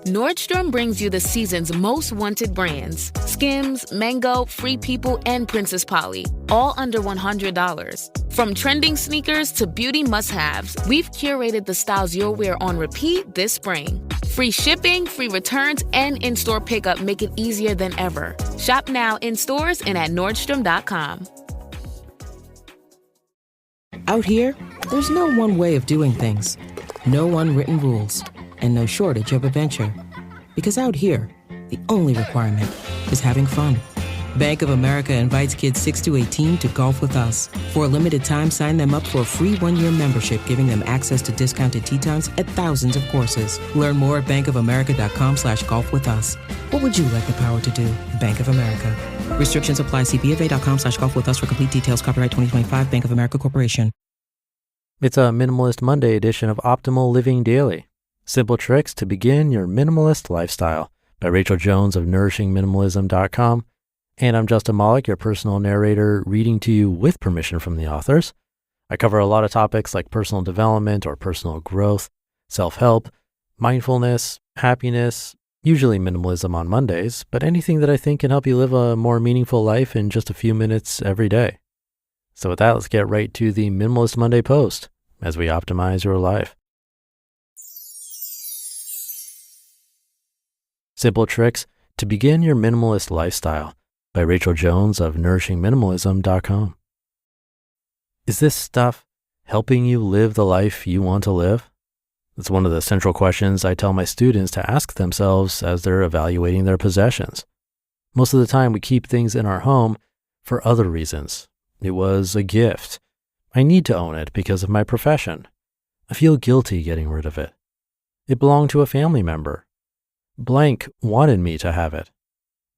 Nordstrom brings you the season's most wanted brands. Skims, Mango, Free People, and Princess Polly. All under $100. From trending sneakers to beauty must-haves, we've curated the styles you'll wear on repeat this spring. Free shipping, free returns, and in-store pickup make it easier than ever. Shop now in stores and at Nordstrom.com. Out here, there's no one way of doing things. No unwritten rules. And no shortage of adventure. Because out here, the only requirement is having fun. Bank of America invites kids 6 to 18 to golf with us. For a limited time, sign them up for a free 1-year membership, giving them access to discounted tee times at thousands of courses. Learn more at bankofamerica.com/golf with us. What would you like the power to do? Bank of America. Restrictions apply. See BofA.com/golf with us for complete details. Copyright 2025 Bank of America Corporation. It's a Minimalist Monday edition of Optimal Living Daily. Simple Tricks to Begin Your Minimalist Lifestyle by Rachel Jones of NourishingMinimalism.com. And I'm Justin Malik, your personal narrator, reading to you with permission from the authors. I cover a lot of topics like personal development or personal growth, self-help, mindfulness, happiness, usually minimalism on Mondays, but anything that I think can help you live a more meaningful life in just a few minutes every day. So with that, let's get right to the Minimalist Monday post as we optimize your life. Simple Tricks to Begin Your Minimalist Lifestyle by Rachel Jones of NourishingMinimalism.com. Is this stuff helping you live the life you want to live? It's one of the central questions I tell my students to ask themselves as they're evaluating their possessions. Most of the time, we keep things in our home for other reasons. It was a gift. I need to own it because of my profession. I feel guilty getting rid of it. It belonged to a family member. Blank wanted me to have it.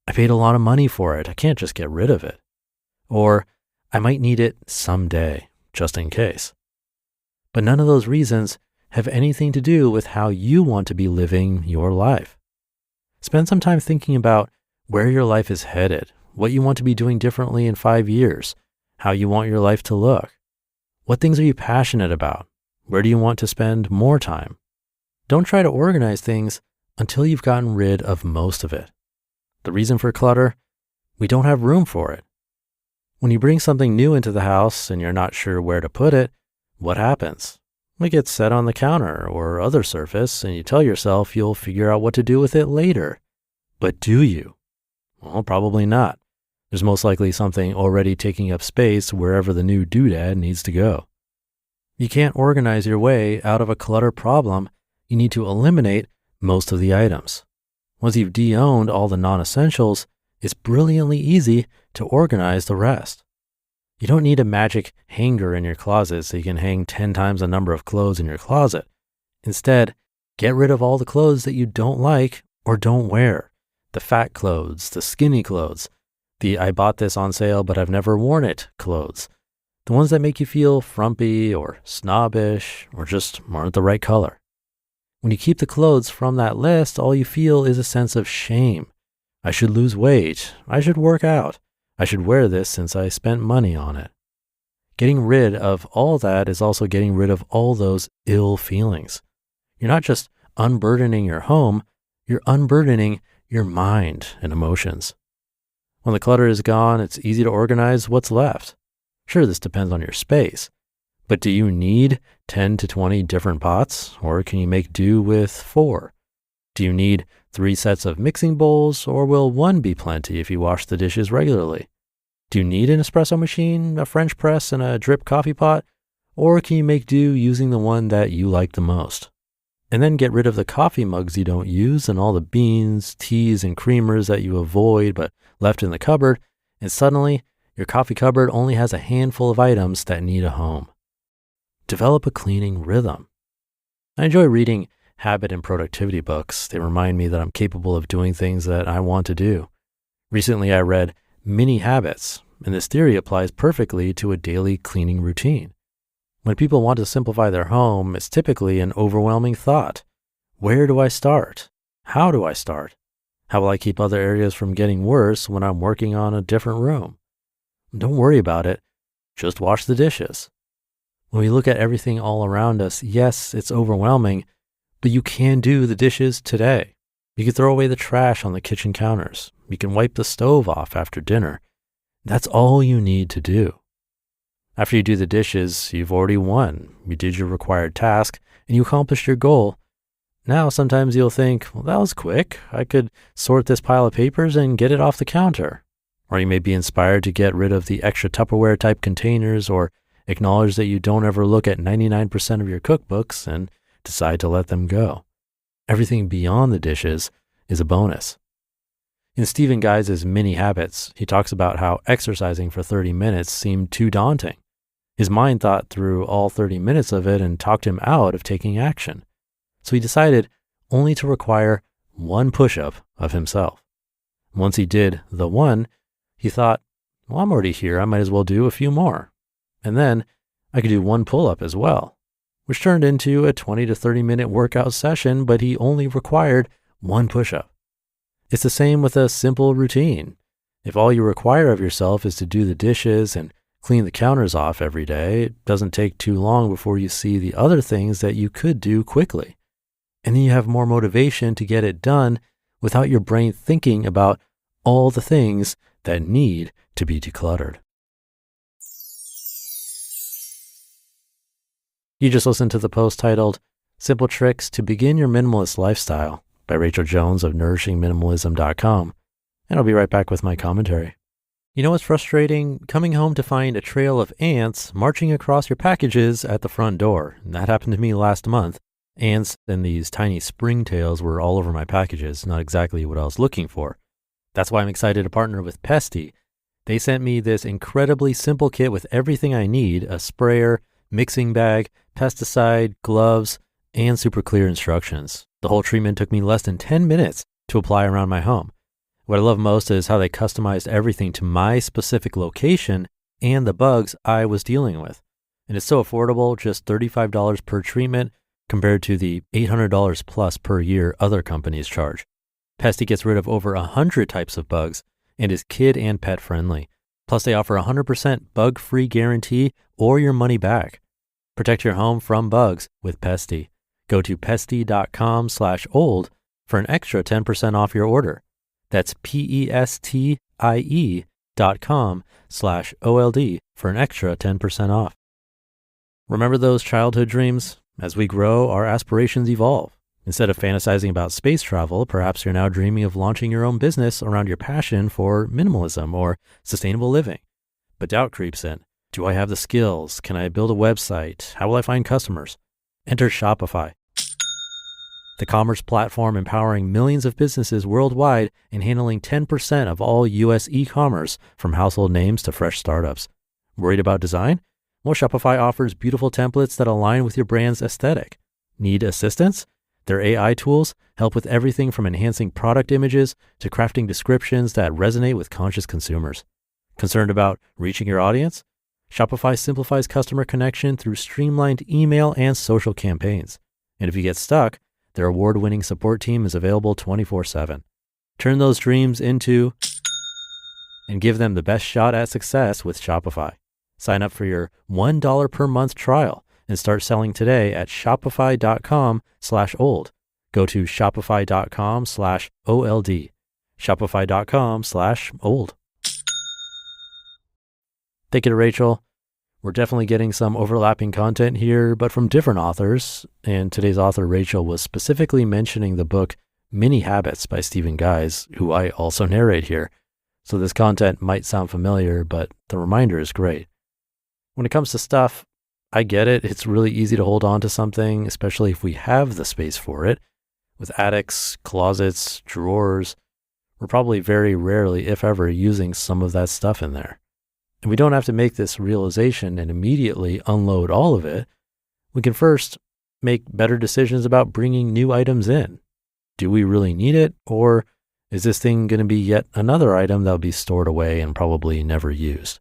I paid a lot of money for it. I can't just get rid of it. Or I might need it someday, just in case. But none of those reasons have anything to do with how you want to be living your life. Spend some time thinking about where your life is headed, what you want to be doing differently in 5 years, how you want your life to look. What things are you passionate about? Where do you want to spend more time? Don't try to organize things until you've gotten rid of most of it. The reason for clutter? We don't have room for it. When you bring something new into the house and you're not sure where to put it, what happens? It gets set on the counter or other surface, and you tell yourself you'll figure out what to do with it later. But do you? Well, probably not. There's most likely something already taking up space wherever the new doodad needs to go. You can't organize your way out of a clutter problem. You need to eliminate most of the items. Once you've de-owned all the non-essentials, it's brilliantly easy to organize the rest. You don't need a magic hanger in your closet so you can hang 10 times the number of clothes in your closet. Instead, get rid of all the clothes that you don't like or don't wear. The fat clothes, the skinny clothes, the I bought this on sale but I've never worn it clothes. The ones that make you feel frumpy or snobbish or just aren't the right color. When you keep the clothes from that list, all you feel is a sense of shame. I should lose weight. I should work out. I should wear this since I spent money on it. Getting rid of all that is also getting rid of all those ill feelings. You're not just unburdening your home, you're unburdening your mind and emotions. When the clutter is gone, it's easy to organize what's left. Sure, this depends on your space. But do you need 10 to 20 different pots, or can you make do with 4? Do you need 3 sets of mixing bowls, or will one be plenty if you wash the dishes regularly? Do you need an espresso machine, a French press, and a drip coffee pot, or can you make do using the one that you like the most? And then get rid of the coffee mugs you don't use and all the beans, teas, and creamers that you avoid but left in the cupboard, and suddenly your coffee cupboard only has a handful of items that need a home. Develop a cleaning rhythm. I enjoy reading habit and productivity books. They remind me that I'm capable of doing things that I want to do. Recently, I read Mini Habits, and this theory applies perfectly to a daily cleaning routine. When people want to simplify their home, it's typically an overwhelming thought. Where do I start? How do I start? How will I keep other areas from getting worse when I'm working on a different room? Don't worry about it. Just wash the dishes. When we look at everything all around us, yes, it's overwhelming, But you can do the dishes today. You can throw away the trash on the kitchen counters. You can wipe the stove off after dinner. That's all you need to do. After you do the dishes, you've already won. You did your required task and you accomplished your goal. Now, sometimes you'll think, well, that was quick. I could sort this pile of papers and get it off the counter. Or you may be inspired to get rid of the extra Tupperware type containers or acknowledge that you don't ever look at 99% of your cookbooks and decide to let them go. Everything beyond the dishes is a bonus. In Stephen Guys' Mini Habits, he talks about how exercising for 30 minutes seemed too daunting. His mind thought through all 30 minutes of it and talked him out of taking action. So he decided only to require one push-up of himself. Once he did the one, he thought, well, I'm already here. I might as well do a few more. And then I could do one pull-up as well, which turned into a 20 to 30 minute workout session, but he only required one push-up. It's the same with a simple routine. If all you require of yourself is to do the dishes and clean the counters off every day, it doesn't take too long before you see the other things that you could do quickly. And then you have more motivation to get it done without your brain thinking about all the things that need to be decluttered. You just listened to the post titled Simple Tricks to Begin Your Minimalist Lifestyle by Rachel Jones of NourishingMinimalism.com. And I'll be right back with my commentary. You know what's frustrating? Coming home to find a trail of ants marching across your packages at the front door. And that happened to me last month. Ants and these tiny springtails were all over my packages, not exactly what I was looking for. That's why I'm excited to partner with Pesty. They sent me this incredibly simple kit with everything I need: a sprayer, mixing bag, pesticide, gloves, and super clear instructions. The whole treatment took me less than 10 minutes to apply around my home. What I love most is how they customized everything to my specific location and the bugs I was dealing with. And it's so affordable, just $35 per treatment compared to the $800 plus per year other companies charge. Pesty gets rid of over 100 types of bugs and is kid and pet friendly. Plus, they offer a 100% bug-free guarantee or your money back. Protect your home from bugs with Pesty. Go to pesty.com/old for an extra 10% off your order. That's pestie.com/OLD for an extra 10% off. Remember those childhood dreams? As we grow, our aspirations evolve. Instead of fantasizing about space travel, perhaps you're now dreaming of launching your own business around your passion for minimalism or sustainable living. But doubt creeps in. Do I have the skills? Can I build a website? How will I find customers? Enter Shopify, the commerce platform empowering millions of businesses worldwide and handling 10% of all U.S. e-commerce, from household names to fresh startups. Worried about design? Well, Shopify offers beautiful templates that align with your brand's aesthetic. Need assistance? Their AI tools help with everything from enhancing product images to crafting descriptions that resonate with conscious consumers. Concerned about reaching your audience? Shopify simplifies customer connection through streamlined email and social campaigns. And if you get stuck, their award-winning support team is available 24/7. Turn those dreams into and give them the best shot at success with Shopify. Sign up for your $1 per month trial and start selling today at shopify.com/old. Go to shopify.com/OLD. Shopify.com/old. Thank you to Rachel. We're definitely getting some overlapping content here, but from different authors. And today's author, Rachel, was specifically mentioning the book Mini Habits by Stephen Guys, who I also narrate here. So this content might sound familiar, but the reminder is great. When it comes to stuff, I get it. It's really easy to hold on to something, especially if we have the space for it. With attics, closets, drawers, we're probably very rarely, if ever, using some of that stuff in there. And we don't have to make this realization and immediately unload all of it. We can first make better decisions about bringing new items in. Do we really need it? Or is this thing going to be yet another item that will be stored away and probably never used?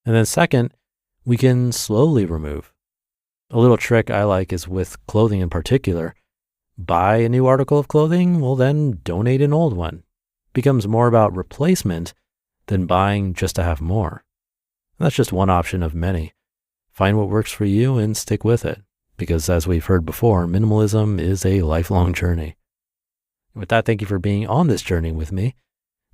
And then second, we can slowly remove. A little trick I like is with clothing in particular. Buy a new article of clothing, well then donate an old one. It becomes more about replacement than buying just to have more. And that's just one option of many. Find what works for you and stick with it. because as we've heard before, minimalism is a lifelong journey. With that, thank you for being on this journey with me.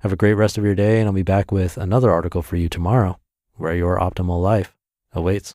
Have a great rest of your day, and I'll be back with another article for you tomorrow, where your optimal life awaits.